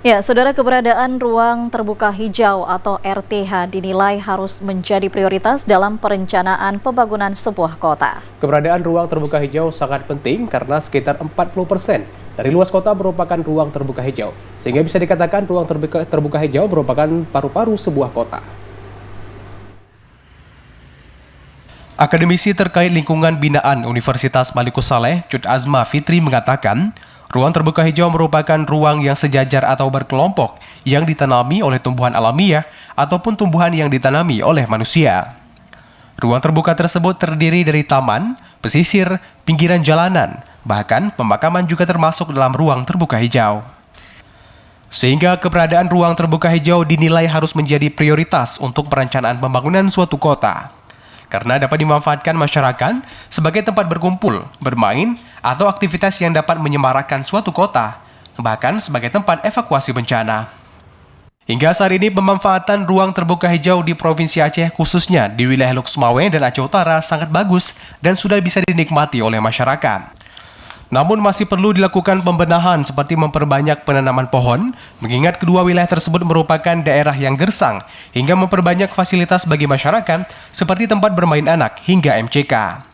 Ya, saudara, keberadaan ruang terbuka hijau atau RTH dinilai harus menjadi prioritas dalam perencanaan pembangunan sebuah kota. Keberadaan ruang terbuka hijau sangat penting karena sekitar 40% dari luas kota merupakan ruang terbuka hijau. Sehingga bisa dikatakan ruang terbuka hijau merupakan paru-paru sebuah kota. Akademisi terkait lingkungan binaan Universitas Malikus Saleh, Cut Azma Fitri mengatakan, ruang terbuka hijau merupakan ruang yang sejajar atau berkelompok yang ditanami oleh tumbuhan alamiah ataupun tumbuhan yang ditanami oleh manusia. Ruang terbuka tersebut terdiri dari taman, pesisir, pinggiran jalanan, bahkan pemakaman juga termasuk dalam ruang terbuka hijau. Sehingga keberadaan ruang terbuka hijau dinilai harus menjadi prioritas untuk perencanaan pembangunan suatu kota. Karena dapat dimanfaatkan masyarakat sebagai tempat berkumpul, bermain, atau aktivitas yang dapat menyemarakkan suatu kota, bahkan sebagai tempat evakuasi bencana. Hingga saat ini pemanfaatan ruang terbuka hijau di Provinsi Aceh khususnya di wilayah Lok Sumawe dan Aceh Utara sangat bagus dan sudah bisa dinikmati oleh masyarakat. Namun masih perlu dilakukan pembenahan seperti memperbanyak penanaman pohon, mengingat kedua wilayah tersebut merupakan daerah yang gersang, hingga memperbanyak fasilitas bagi masyarakat seperti tempat bermain anak hingga MCK.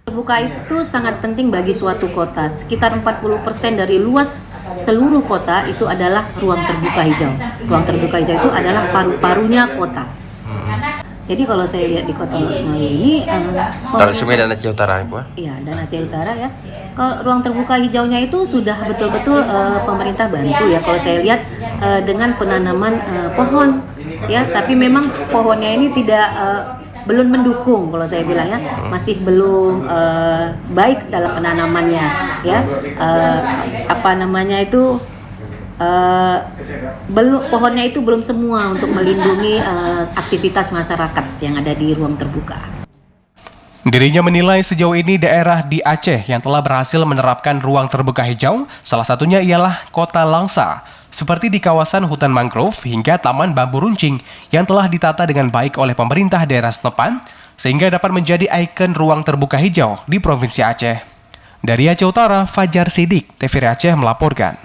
Terbuka itu sangat penting bagi suatu kota. Sekitar 40% dari luas seluruh kota itu adalah ruang terbuka hijau. Ruang terbuka hijau itu adalah paru-parunya kota. Jadi kalau saya lihat di kota Lok Sumawe ini, Sungai dan Aceh Utara, Bu? Iya, dan Aceh Utara ya. Kalau ruang terbuka hijaunya itu sudah betul-betul pemerintah bantu ya. Kalau saya lihat dengan penanaman pohon, ya. Tapi memang pohonnya ini belum mendukung, kalau saya bilang ya, masih belum baik dalam penanamannya, ya. Pohonnya itu belum semua untuk melindungi aktivitas masyarakat yang ada di ruang terbuka. Dirinya menilai sejauh ini daerah di Aceh yang telah berhasil menerapkan ruang terbuka hijau, salah satunya ialah Kota Langsa, seperti di kawasan hutan mangrove hingga taman bambu runcing yang telah ditata dengan baik oleh pemerintah daerah setempat, sehingga dapat menjadi ikon ruang terbuka hijau di Provinsi Aceh. Dari Aceh Utara, Fajar Sidik, TVRI Aceh melaporkan.